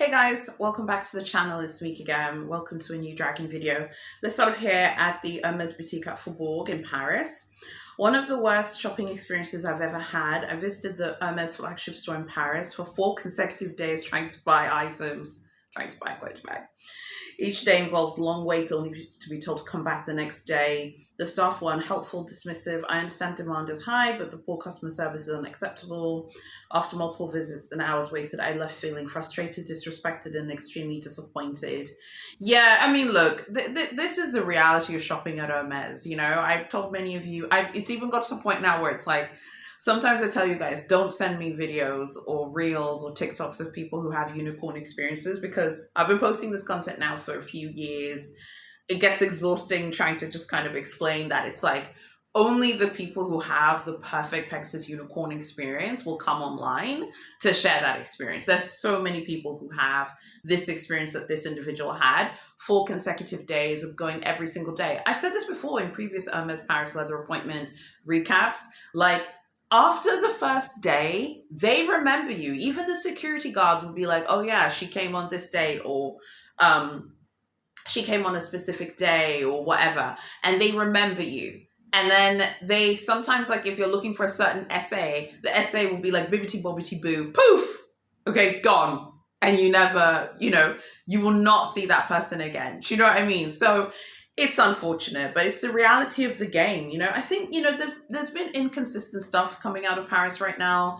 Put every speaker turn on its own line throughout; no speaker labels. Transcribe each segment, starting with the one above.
Hey guys, welcome back to the channel. It's me again. Welcome to a new dragon video. Let's start off here at the Hermes boutique at Faubourg in Paris. One of the worst shopping experiences I've ever had. I visited the Hermes flagship store in Paris for 4 consecutive days trying to buy items. Trying to buy, quite to buy. Each day involved long waits only to be told to come back the next day. The staff were unhelpful, dismissive. I understand demand is high, but the poor customer service is unacceptable. After multiple visits and hours wasted, I left feeling frustrated, disrespected, and extremely disappointed. Yeah, I mean, look, this is the reality of shopping at Hermes. You know, I've told many of you, it's even got to the point now where it's like, sometimes I tell you guys, don't send me videos or reels or TikToks of people who have unicorn experiences, because I've been posting this content now for a few years. It gets exhausting trying to just kind of explain that it's like only the people who have the perfect Pegasus unicorn experience will come online to share that experience. There's so many people who have this experience that this individual had, 4 consecutive days of going every single day. I've said this before in previous Hermes Paris leather appointment recaps, like, after the first day, they remember you. Even the security guards will be like, oh yeah, she came on this date, or she came on a specific day, or whatever. And they remember you. And then they sometimes, like, if you're looking for a certain essay, the essay will be like, bibbity bobbity boo, poof, okay, gone. And you never, you will not see that person again. Do you know what I mean? So it's unfortunate, but it's the reality of the game. I think, there's been inconsistent stuff coming out of Paris right now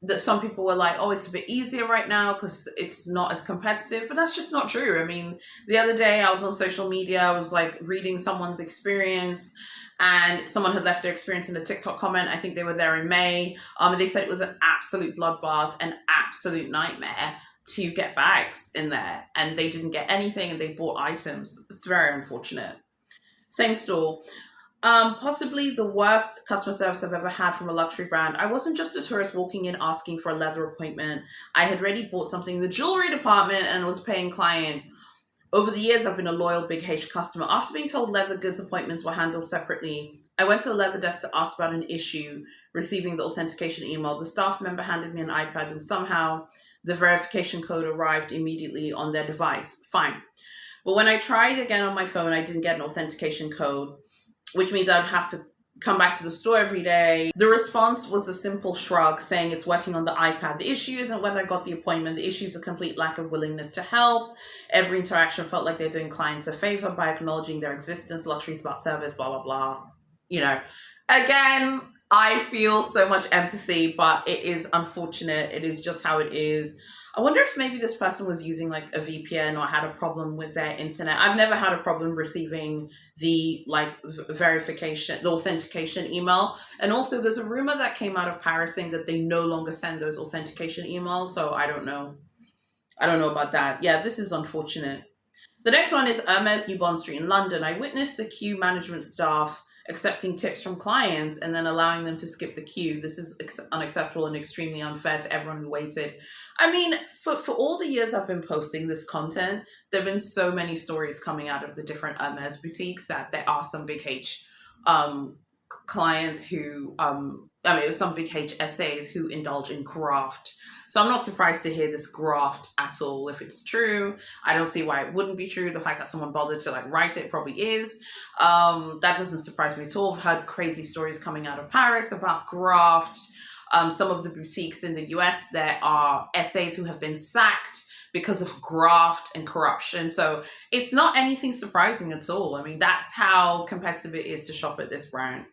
that some people were like, oh, it's a bit easier right now because it's not as competitive, but that's just not true. I mean, the other day I was on social media, I was like reading someone's experience, and someone had left their experience in a TikTok comment. I think they were there in May. They said it was an absolute bloodbath, an absolute nightmare to get bags in there, and they didn't get anything, and they bought items. It's very unfortunate. Same store. Possibly the worst customer service I've ever had from a luxury brand. I wasn't just a tourist walking in asking for a leather appointment. I had already bought something in the jewelry department and was paying client. Over the years, I've been a loyal Big H customer. After being told leather goods appointments were handled separately, I went to the leather desk to ask about an issue receiving the authentication email. The staff member handed me an iPad, and somehow the verification code arrived immediately on their device. Fine. But when I tried again on my phone, I didn't get an authentication code, which means I'd have to come back to the store every day. The response was a simple shrug saying it's working on the iPad. The issue isn't whether I got the appointment. The issue is a complete lack of willingness to help. Every interaction felt like they're doing clients a favor by acknowledging their existence, luxury spot service, blah, blah, blah. Again, I feel so much empathy, but it is unfortunate. It is just how it is. I wonder if maybe this person was using like a VPN or had a problem with their internet. I've never had a problem receiving the verification, the authentication email. And also there's a rumor that came out of Paris saying that they no longer send those authentication emails. So I don't know. I don't know about that. Yeah, this is unfortunate. The next one is Hermes New Bond Street in London. I witnessed the queue management staff accepting tips from clients and then allowing them to skip the queue. This is unacceptable and extremely unfair to everyone who waited. I mean, for all the years I've been posting this content, there have been so many stories coming out of the different Hermes boutiques that there are some Big H clients who, some Big H SAs who indulge in graft. So I'm not surprised to hear this graft at all. If it's true, I don't see why it wouldn't be true. The fact that someone bothered to write it probably is. That doesn't surprise me at all. I've heard crazy stories coming out of Paris about graft. Some of the boutiques in the US, there are SAs who have been sacked because of graft and corruption. So it's not anything surprising at all. I mean, that's how competitive it is to shop at this brand.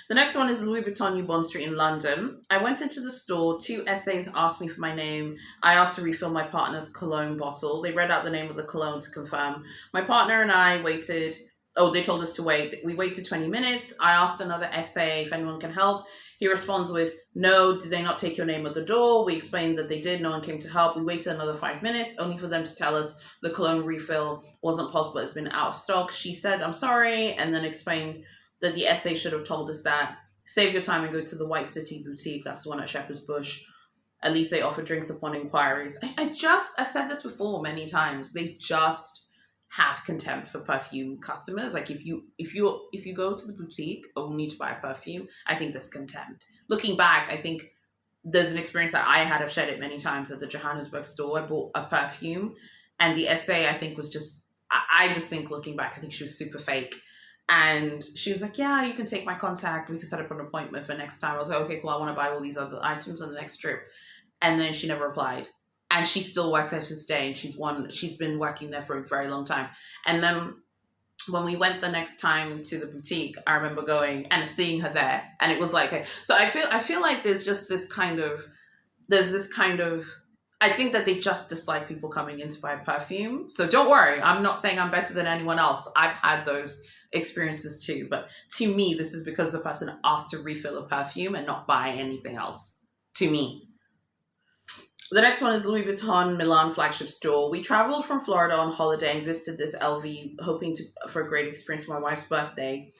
The next one is Louis Vuitton New Bond Street in London. I went into the store. 2 SAs asked me for my name. I asked to refill my partner's cologne bottle. They read out the name of the cologne to confirm. My partner and I waited. Oh, they told us to wait. We waited 20 minutes. I asked another SA if anyone can help. He responds with, no, did they not take your name at the door? We explained that they did. No one came to help. We waited another 5 minutes, only for them to tell us the cologne refill wasn't possible. It's been out of stock. She said, I'm sorry, and then explained that the SA should have told us that. Save your time and go to the White City boutique. That's the one at Shepherd's Bush. At least they offer drinks upon inquiries. I've said this before many times. They just have contempt for perfume customers. Like if you go to the boutique only to buy a perfume, I think there's contempt. Looking back, I think there's an experience that I had. I've shared it many times at the Johannesburg store. I bought a perfume, and the essay I think was just. I just think looking back, I think she was super fake. And she was like, "Yeah, you can take my contact. We can set up an appointment for next time." I was like, "Okay, cool. I want to buy all these other items on the next trip." And then she never replied. And she still works there to this day. And she's been working there for a very long time. And then when we went the next time to the boutique, I remember going and seeing her there. And it was like, okay. So I feel like there's this kind of I think that they just dislike people coming in to buy perfume. So don't worry, I'm not saying I'm better than anyone else. I've had those experiences too. But to me, this is because the person asked to refill a perfume and not buy anything else. To me. The next one is Louis Vuitton Milan flagship store. We traveled from Florida on holiday and visited this LV, hoping for a great experience for my wife's birthday.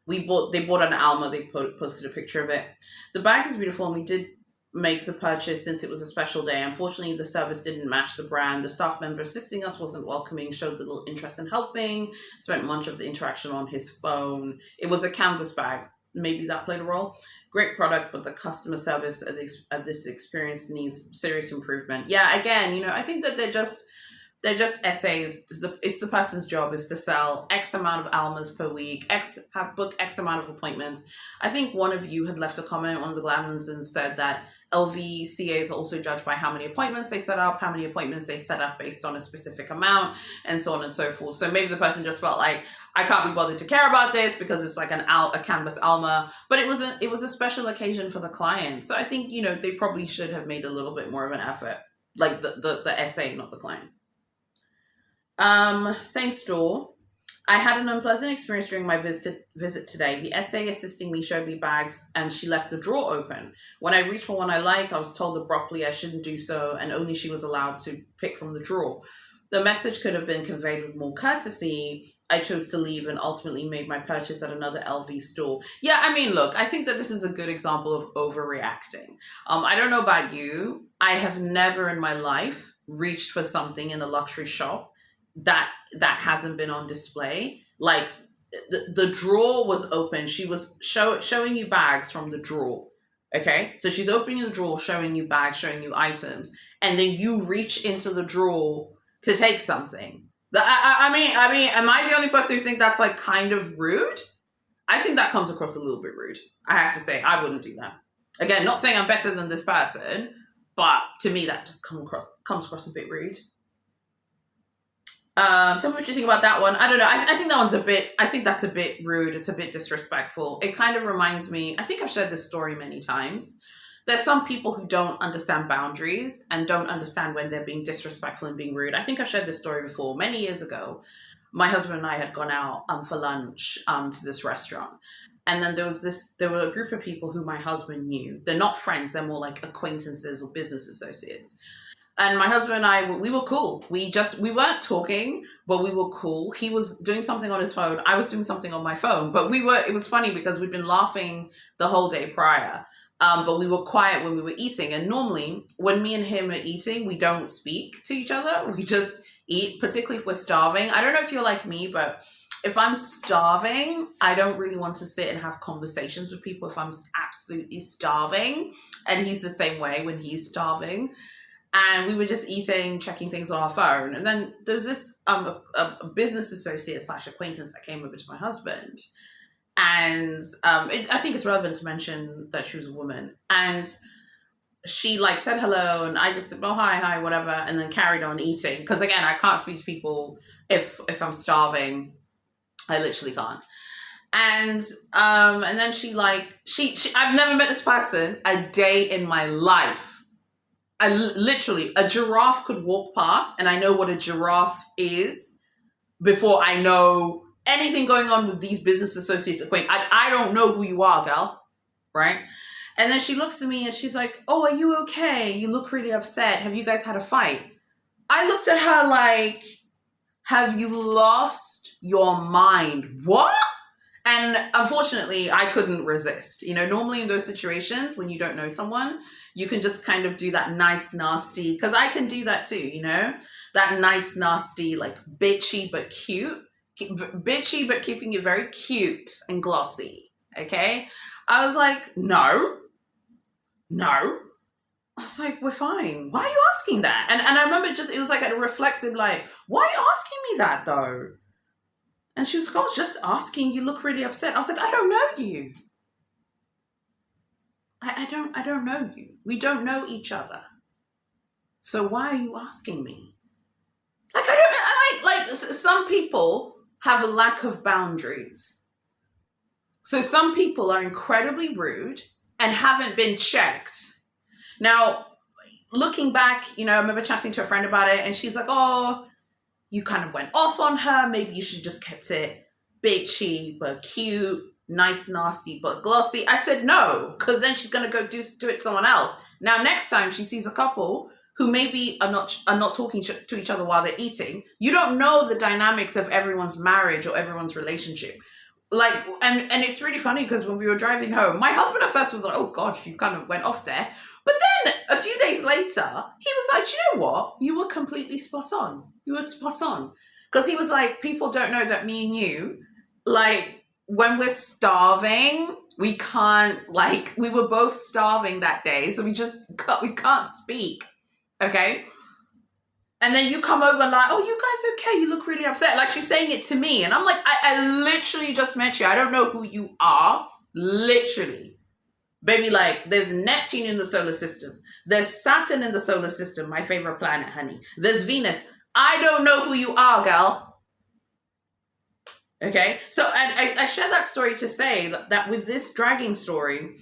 They bought an Alma. They posted a picture of it. The bag is beautiful, and we did make the purchase since it was a special day. Unfortunately, the service didn't match the brand. The staff member assisting us wasn't welcoming, showed little interest in helping, spent much of the interaction on his phone. It was a canvas bag. Maybe that played a role. Great product, but the customer service of this experience needs serious improvement. Yeah, again, I think that they're just essays. It's the person's job is to sell X amount of almas per week, book X amount of appointments. I think one of you had left a comment on the Glamans and said that LVCAs are also judged by how many appointments they set up based on a specific amount, and so on and so forth. So maybe the person just felt like, I can't be bothered to care about this because it's like a canvas alma, but it was a special occasion for the client. So I think, they probably should have made a little bit more of an effort, like the essay, not the client. Same store. I had an unpleasant experience during my visit today. The SA assisting me showed me bags and she left the drawer open. When I reached for one I like, I was told abruptly I shouldn't do so and only she was allowed to pick from the drawer. The message could have been conveyed with more courtesy. I chose to leave and ultimately made my purchase at another LV store. Yeah, I mean, look, I think that this is a good example of overreacting. I don't know about you. I have never in my life reached for something in a luxury shop that hasn't been on display. Like the drawer was open. She was showing you bags from the drawer. Okay, so she's opening the drawer, showing you bags, showing you items, and then you reach into the drawer to take something. I mean, am I the only person who think that's like kind of rude? I think that comes across a little bit rude. I have to say, I wouldn't do that. Again, not saying I'm better than this person, but to me that just comes across a bit rude. Tell me what you think about that one. I don't know. I think that one's I think that's a bit rude. It's a bit disrespectful. It kind of reminds me, I think I've shared this story many times. There's some people who don't understand boundaries and don't understand when they're being disrespectful and being rude. I think I've shared this story before. Many years ago, my husband and I had gone out for lunch to this restaurant. And then there were a group of people who my husband knew. They're not friends. They're more like acquaintances or business associates. And my husband and I, we were cool. We weren't talking, but we were cool. He was doing something on his phone. I was doing something on my phone. But it was funny because we'd been laughing the whole day prior. But we were quiet when we were eating. And normally when me and him are eating, we don't speak to each other. We just eat, particularly if we're starving. I don't know if you're like me, but if I'm starving, I don't really want to sit and have conversations with people if I'm absolutely starving. And he's the same way when he's starving. And we were just eating, checking things on our phone. And then there was this a business associate / acquaintance that came over to my husband. And I think it's relevant to mention that she was a woman. And she said hello, and I just said, oh, hi, whatever, and then carried on eating. Because again, I can't speak to people if I'm starving. I literally can't. And then she I've never met this person a day in my life. Literally, a giraffe could walk past and I know what a giraffe is before I know anything going on with these business associates. I don't know who you are, girl. Right? And then she looks at me and she's like, oh, are you okay? You look really upset. Have you guys had a fight? I looked at her like, have you lost your mind? What? And unfortunately, I couldn't resist. Normally in those situations, when you don't know someone, you can just kind of do that nice, nasty, because I can do that too, that nice, nasty, bitchy, but cute. Bitchy, but keeping it very cute and glossy. Okay. I was like, no. I was like, we're fine. Why are you asking that? And I remember it was like a reflexive, like, why are you asking me that though? And she was like, I was just asking, you look really upset. I was like, I don't know you. I don't know you. We don't know each other. So why are you asking me? Like, some people have a lack of boundaries. So some people are incredibly rude and haven't been checked. Now, looking back, I remember chatting to a friend about it and she's like, oh, you kind of went off on her. Maybe you should just kept it bitchy, but cute, nice, nasty, but glossy. I said no, because then she's going to go do it to someone else. Now, next time she sees a couple who maybe are not talking to each other while they're eating, you don't know the dynamics of everyone's marriage or everyone's relationship. Like, and it's really funny because when we were driving home, my husband at first was like, oh gosh, you kind of went off there. But then a few days later, he was like, you know what? You were completely spot on. You were spot on. Because he was like, people don't know that me and you, like, when we're starving, we can't, like, we were both starving that day. So we can't speak. Okay? And then you come over like, oh, you guys okay? You look really upset. Like, she's saying it to me. And I'm like, I literally just met you. I don't know who you are. Literally. Baby, like, there's Neptune in the solar system. There's Saturn in the solar system, my favorite planet, honey. There's Venus. I don't know who you are, girl. Okay? So I share that story to say that with this dragging story,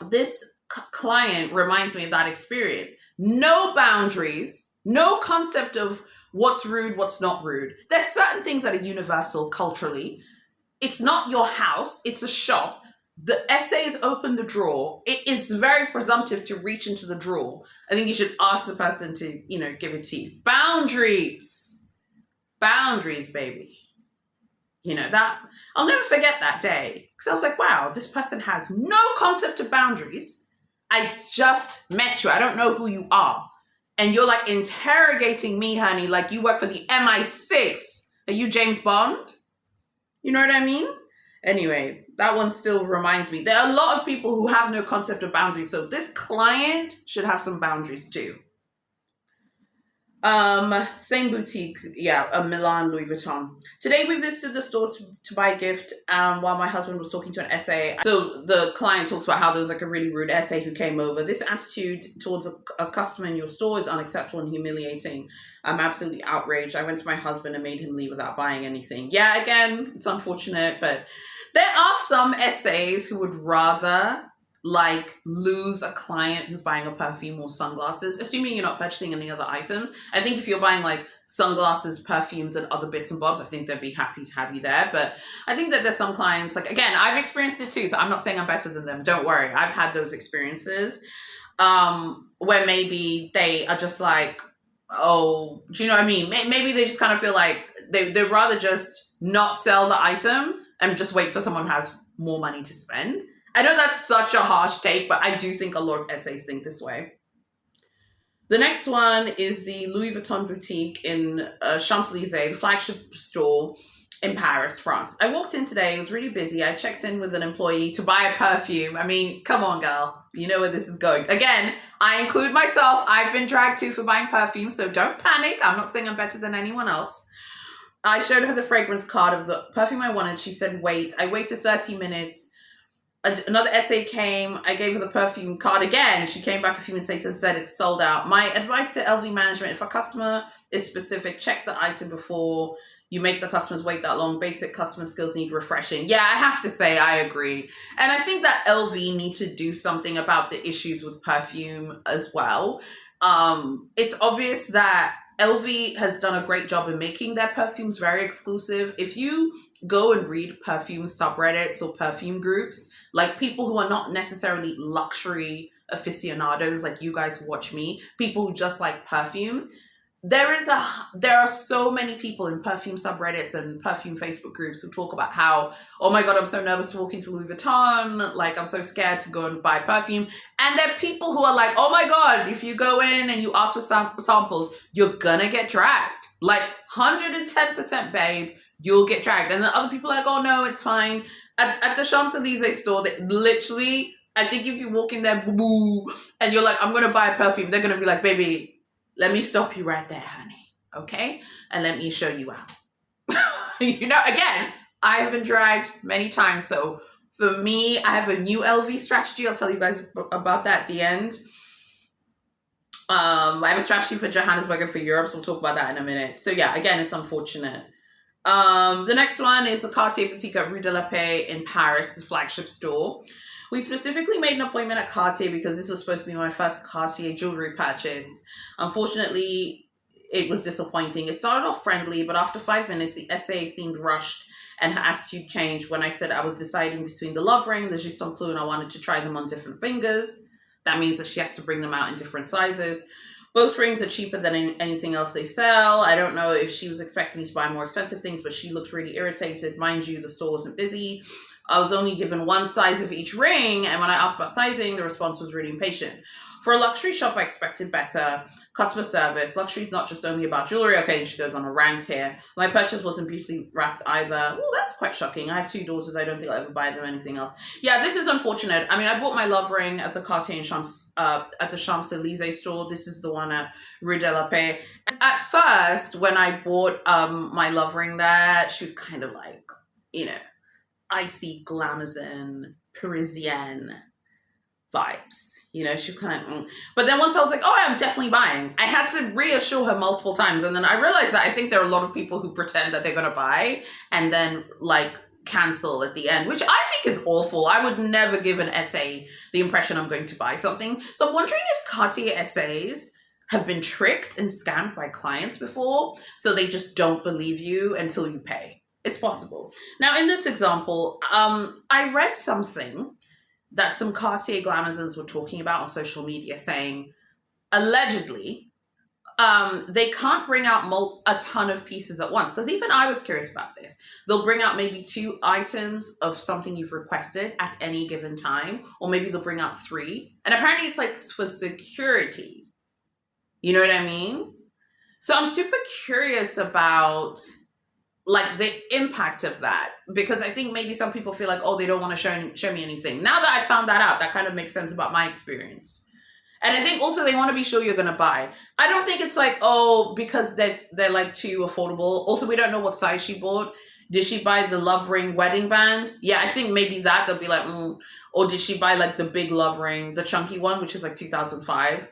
this client reminds me of that experience. No boundaries, no concept of what's rude, what's not rude. There's certain things that are universal culturally. It's not your house, it's a shop. The essays open the drawer. It is very presumptive to reach into the drawer. I think you should ask the person to, give it to you. Boundaries, baby. That I'll never forget that day because I was like, wow, this person has no concept of boundaries. I just met you. I don't know who you are. And you're like interrogating me, honey, like you work for the MI6. Are you James Bond? You know what I mean? Anyway, that one still reminds me. There are a lot of people who have no concept of boundaries. So this client should have some boundaries too. Same boutique. Yeah, a Milan Louis Vuitton. Today we visited the store to buy a gift while my husband was talking to an essay. So the client talks about how there was like a really rude essay who came over. This attitude towards a customer in your store is unacceptable and humiliating. I'm absolutely outraged. I went to my husband and made him leave without buying anything. Yeah, again, it's unfortunate, but there are some essays who would rather like lose a client who's buying a perfume or sunglasses, assuming you're not purchasing any other items. I think if you're buying like sunglasses, perfumes, and other bits and bobs, I think they'd be happy to have you there. But I think that there's some clients, like, again, I've experienced it too, so I'm not saying I'm better than them. Don't worry. I've had those experiences where maybe they are just like, oh, do you know what I mean? Maybe they just kind of feel like they'd rather just not sell the item and just wait for someone who has more money to spend. I know that's such a harsh take, but I do think a lot of essays think this way. The next one is the Louis Vuitton boutique in Champs-Élysées, the flagship store in Paris, France. I walked in today. It was really busy. I checked in with an employee to buy a perfume. I mean, come on, girl. You know where this is going. Again, I include myself. I've been dragged too for buying perfume, so don't panic. I'm not saying I'm better than anyone else. I showed her the fragrance card of the perfume I wanted. She said, wait. I waited 30 minutes. Another essay came. I gave her the perfume card again. She came back a few minutes later and said it's sold out. My advice to LV management, if a customer is specific, check the item before you make the customers wait that long. Basic customer skills need refreshing. Yeah, I have to say, I agree. And I think that LV need to do something about the issues with perfume as well. It's obvious that LV has done a great job in making their perfumes very exclusive. If you go and read perfume subreddits or perfume groups, like people who are not necessarily luxury aficionados, like you guys who watch me, people who just like perfumes, there are so many people in perfume subreddits and perfume Facebook groups who talk about how, oh my God, I'm so nervous to walk into Louis Vuitton. Like, I'm so scared to go and buy perfume. And there are people who are like, oh my God, if you go in and you ask for samples, you're gonna get dragged. Like 110%, babe, you'll get dragged. And then other people are like, oh no, it's fine. At the Champs-Élysées store, they literally, I think if you walk in there, boo boo, and you're like, I'm gonna buy a perfume, they're gonna be like, baby, let me stop you right there, honey. Okay? And let me show you out. You know, again, I have been dragged many times. So for me, I have a new LV strategy. I'll tell you guys about that at the end. I have a strategy for Johannesburg and for Europe, so we'll talk about that in a minute. So yeah, again, it's unfortunate. The next one is the Cartier boutique at Rue de la Paix in Paris, the flagship store. We specifically made an appointment at Cartier because this was supposed to be my first Cartier jewelry purchase. Unfortunately, it was disappointing. It started off friendly, but after 5 minutes, the SA seemed rushed and her attitude changed when I said I was deciding between the love ring, the Juste Clou, and I wanted to try them on different fingers. That means that she has to bring them out in different sizes. Both rings are cheaper than anything else they sell. I don't know if she was expecting me to buy more expensive things, but she looked really irritated. Mind you, the store wasn't busy. I was only given one size of each ring, and when I asked about sizing, the response was really impatient. For a luxury shop, I expected better customer service. Luxury is not just only about jewelry. Okay, and she goes on a rant here. My purchase wasn't beautifully wrapped either. Oh, that's quite shocking. I have 2 daughters. I don't think I'll ever buy them anything else. Yeah, this is unfortunate. I mean, I bought my love ring at the Cartier at the Champs-Élysées store. This is the one at Rue de la Paix. At first, when I bought my love ring there, she was kind of like, you know, icy, glamazon, Parisienne vibes. You know, she kind of, but then once I was like, oh, I'm definitely buying. I had to reassure her multiple times. And then I realized that I think there are a lot of people who pretend that they're going to buy and then like cancel at the end, which I think is awful. I would never give an SA the impression I'm going to buy something. So I'm wondering if Cartier SAs have been tricked and scammed by clients before, so they just don't believe you until you pay. It's possible. Now, in this example, I read something that some Cartier glamazons were talking about on social media, saying, allegedly, they can't bring out a ton of pieces at once. Because even I was curious about this. They'll bring out maybe 2 items of something you've requested at any given time, or maybe they'll bring out 3. And apparently it's like for security. You know what I mean? So I'm super curious about like the impact of that, because I think maybe some people feel like, oh, they don't want to show me anything. Now that I found that out, that kind of makes sense about my experience. And I think also they want to be sure you're going to buy. I don't think it's like, oh, because they're like too affordable. Also, we don't know what size she bought. Did she buy the love ring wedding band? Yeah, I think maybe that they'll be like, or did she buy like the big love ring, the chunky one, which is like 2005?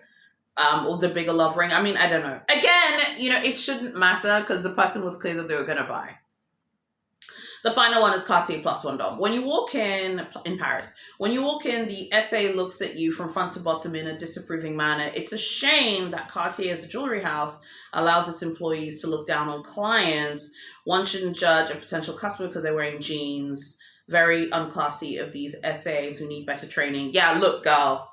Or the bigger love ring. I mean, I don't know. Again, you know, it shouldn't matter because the person was clear that they were going to buy. The final one is Cartier plus Vendome. When you walk in Paris, when you walk in, the SA looks at you from front to bottom in a disapproving manner. It's a shame that Cartier as a jewelry house allows its employees to look down on clients. One shouldn't judge a potential customer because they're wearing jeans. Very unclassy of these SAs who need better training. Yeah, look, girl,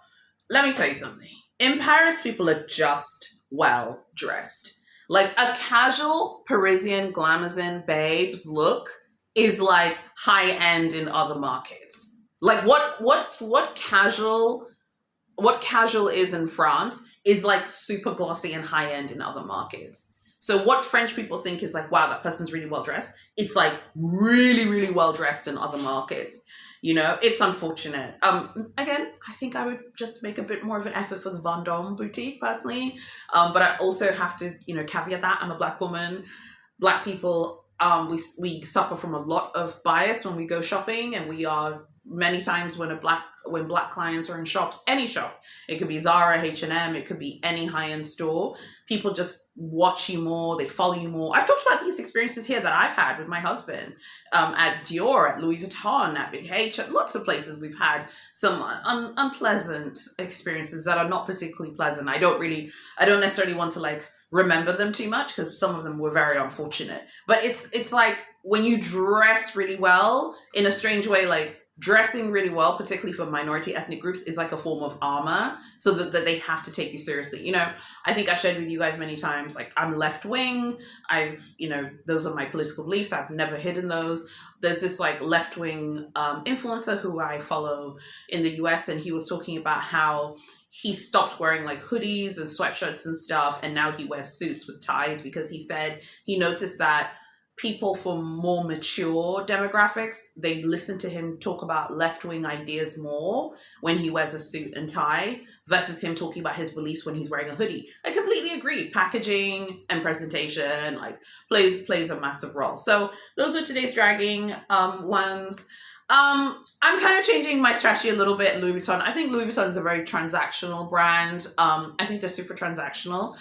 let me tell you something. In Paris, people are just well dressed. Like a casual Parisian glamazon babes look is like high end in other markets. Like what casual is in France is like super glossy and high end in other markets. So what French people think is like, wow, that person's really well dressed. It's like really, really well dressed in other markets. You know, it's unfortunate. Again, I think I would just make a bit more of an effort for the Vendome boutique personally. But I also have to, you know, caveat that I'm a Black woman. Black people, we suffer from a lot of bias when we go shopping, and we are many times when Black clients are in shops, any shop, it could be Zara, H&M, it could be any high-end store. People just watch you more, they follow you more. I've talked about these experiences here that I've had with my husband, at Dior, at Louis Vuitton, at Big H, at lots of places we've had some unpleasant experiences that are not particularly pleasant. I don't necessarily want to like remember them too much because some of them were very unfortunate. But it's like when you dress really well, in a strange way, like dressing really well, particularly for minority ethnic groups, is like a form of armor, so that they have to take you seriously. You know, I think I've shared with you guys many times, like I'm left wing. Those are my political beliefs. I've never hidden those. There's this like left wing influencer who I follow in the US, and he was talking about how he stopped wearing like hoodies and sweatshirts and stuff, and now he wears suits with ties because he said he noticed that people from more mature demographics, they listen to him talk about left-wing ideas more when he wears a suit and tie versus him talking about his beliefs when he's wearing a hoodie. I completely agree. Packaging and presentation like plays a massive role. So those are today's dragging ones. I'm kind of changing my strategy a little bit. Louis Vuitton. I think Louis Vuitton is a very transactional brand. I think they're super transactional.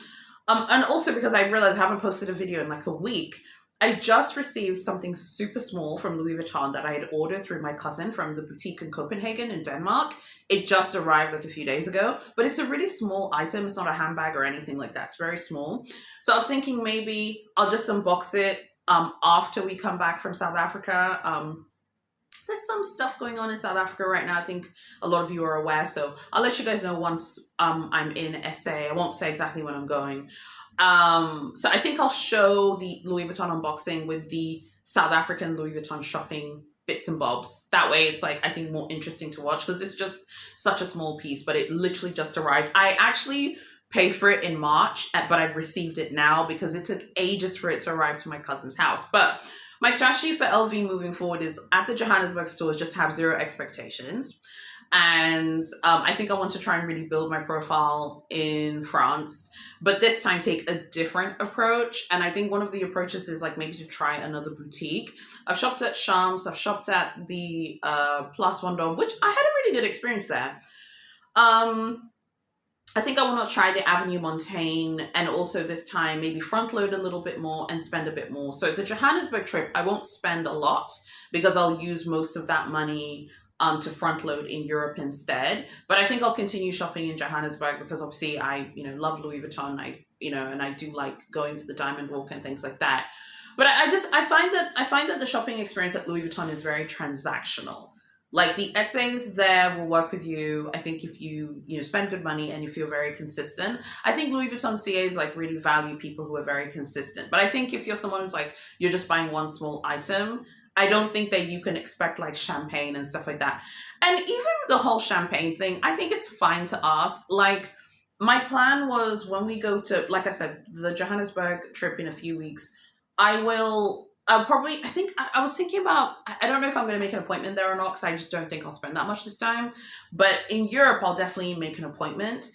And also because I realized I haven't posted a video in like a week. I just received something super small from Louis Vuitton that I had ordered through my cousin from the boutique in Copenhagen in Denmark. It just arrived like a few days ago, but it's a really small item. It's not a handbag or anything like that. It's very small. So I was thinking maybe I'll just unbox it after we come back from South Africa. There's some stuff going on in South Africa right now. I think a lot of you are aware. So I'll let you guys know once I'm in SA. I won't say exactly when I'm going. So I think I'll show the Louis Vuitton unboxing with the South African Louis Vuitton shopping bits and bobs. That way it's like, I think more interesting to watch because it's just such a small piece, but it literally just arrived. I actually paid for it in March, but I've received it now because it took ages for it to arrive to my cousin's house. But my strategy for LV moving forward is at the Johannesburg stores, just have zero expectations. And I think I want to try and really build my profile in France, but this time take a different approach. And I think one of the approaches is like maybe to try another boutique. I've shopped at Shams, I've shopped at the Place Vendome, which I had a really good experience there. I think I want to try the Avenue Montaigne and also this time maybe front load a little bit more and spend a bit more. So the Johannesburg trip, I won't spend a lot because I'll use most of that money to front load in Europe instead. But I think I'll continue shopping in Johannesburg because obviously I, love Louis Vuitton. And I do like going to the Diamond Walk and things like that. But I find that the shopping experience at Louis Vuitton is very transactional. Like the essays there will work with you. I think if you spend good money and you feel very consistent. I think Louis Vuitton CAs like really value people who are very consistent. But I think if you're someone who's like, you're just buying one small item, I don't think that you can expect like champagne and stuff like that. And even the whole champagne thing, I think it's fine to ask. Like my plan was when we go to, like I said, the Johannesburg trip in a few weeks, I was thinking about, I don't know if I'm going to make an appointment there or not, because I just don't think I'll spend that much this time. But in Europe, I'll definitely make an appointment.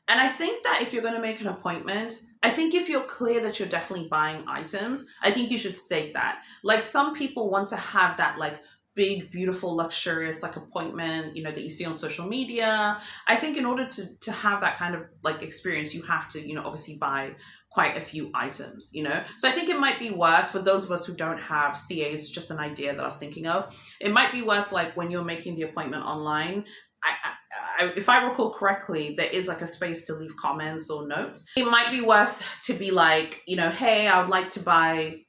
And I think that if you're going to make an appointment, I think if you're clear that you're definitely buying items, I think you should state that. Like some people want to have that like big, beautiful, luxurious like appointment, that you see on social media. I think in order to have that kind of like experience, you have to, obviously buy quite a few items, So I think it might be worth, for those of us who don't have CAs, just an idea that I was thinking of, it might be worth like when you're making the appointment online, if I recall correctly, there is like a space to leave comments or notes. It might be worth to be like, hey, I would like to buy,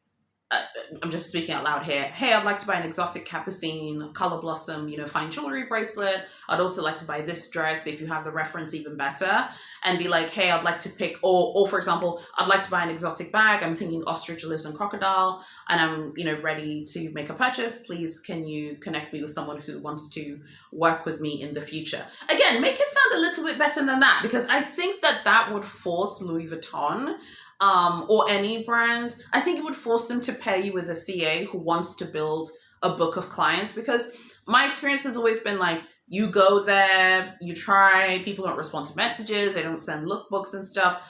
I'm just speaking out loud here. Hey, I'd like to buy an exotic capucine, color blossom, fine jewelry bracelet. I'd also like to buy this dress. If you have the reference, even better. And be like, hey, I'd like to pick, or for example, I'd like to buy an exotic bag. I'm thinking ostrich, lizard, and crocodile, and I'm, ready to make a purchase. Please, can you connect me with someone who wants to work with me in the future? Again, make it sound a little bit better than that, because I think that would force Louis Vuitton or any brand, I think it would force them to pair you with a CA who wants to build a book of clients, because my experience has always been like, you go there, you try, people don't respond to messages, they don't send lookbooks and stuff.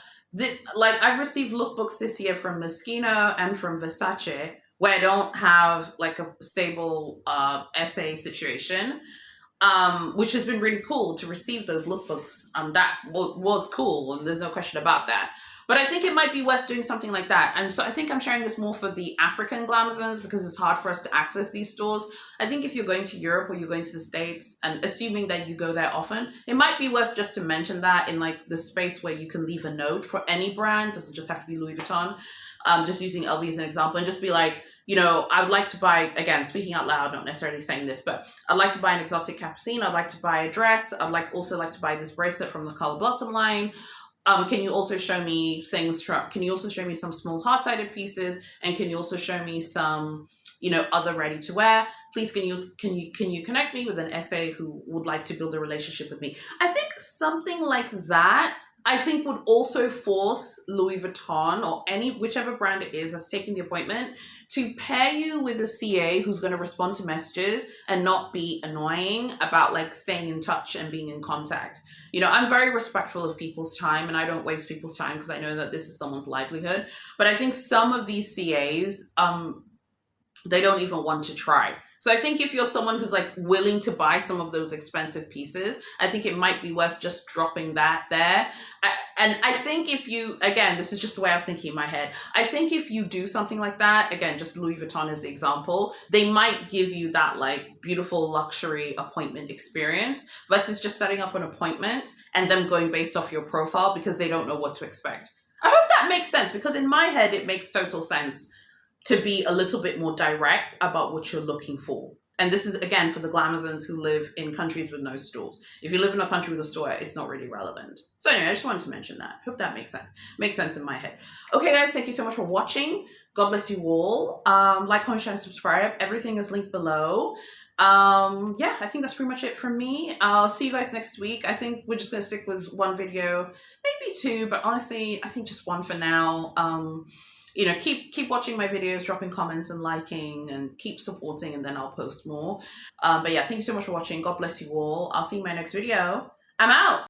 Like I've received lookbooks this year from Moschino and from Versace where I don't have like a stable SA situation, which has been really cool to receive those lookbooks. That was cool, and there's no question about that. But I think it might be worth doing something like that. And so I think I'm sharing this more for the African glamazons because it's hard for us to access these stores. I think if you're going to Europe or you're going to the States, and assuming that you go there often, it might be worth just to mention that in like the space where you can leave a note for any brand. It doesn't just have to be Louis Vuitton. Just using LV as an example, and just be like, I would like to buy, again, speaking out loud, not necessarily saying this, but I'd like to buy an exotic capucine. I'd like to buy a dress. I'd also like to buy this bracelet from the Color Blossom line. Can you also show me can you also show me some small heart-sided pieces? And can you also show me some, other ready to wear? Please, can you connect me with an SA who would like to build a relationship with me? I think something like that I think would also force Louis Vuitton or whichever brand it is that's taking the appointment to pair you with a CA who's going to respond to messages and not be annoying about like staying in touch and being in contact. You know, I'm very respectful of people's time and I don't waste people's time because I know that this is someone's livelihood. But I think some of these CAs, they don't even want to try. So I think if you're someone who's like willing to buy some of those expensive pieces, I think it might be worth just dropping that there. And I think if you, again, this is just the way I was thinking in my head. I think if you do something like that, again, just Louis Vuitton is the example, they might give you that like beautiful luxury appointment experience versus just setting up an appointment and them going based off your profile because they don't know what to expect. I hope that makes sense because in my head, it makes total sense to be a little bit more direct about what you're looking for. And this is, again, for the Glamazons who live in countries with no stores. If you live in a country with a store, it's not really relevant. So anyway, I just wanted to mention that. Hope that makes sense. Makes sense in my head. Okay, guys, thank you so much for watching. God bless you all. Like, comment, share, and subscribe. Everything is linked below. Yeah, I think that's pretty much it from me. I'll see you guys next week. I think we're just going to stick with one video, maybe two, but honestly, I think just one for now. You know, keep watching my videos, dropping comments and liking, and keep supporting, and then I'll post more. But yeah, thank you so much for watching. God bless you all. I'll see you in my next video. I'm out.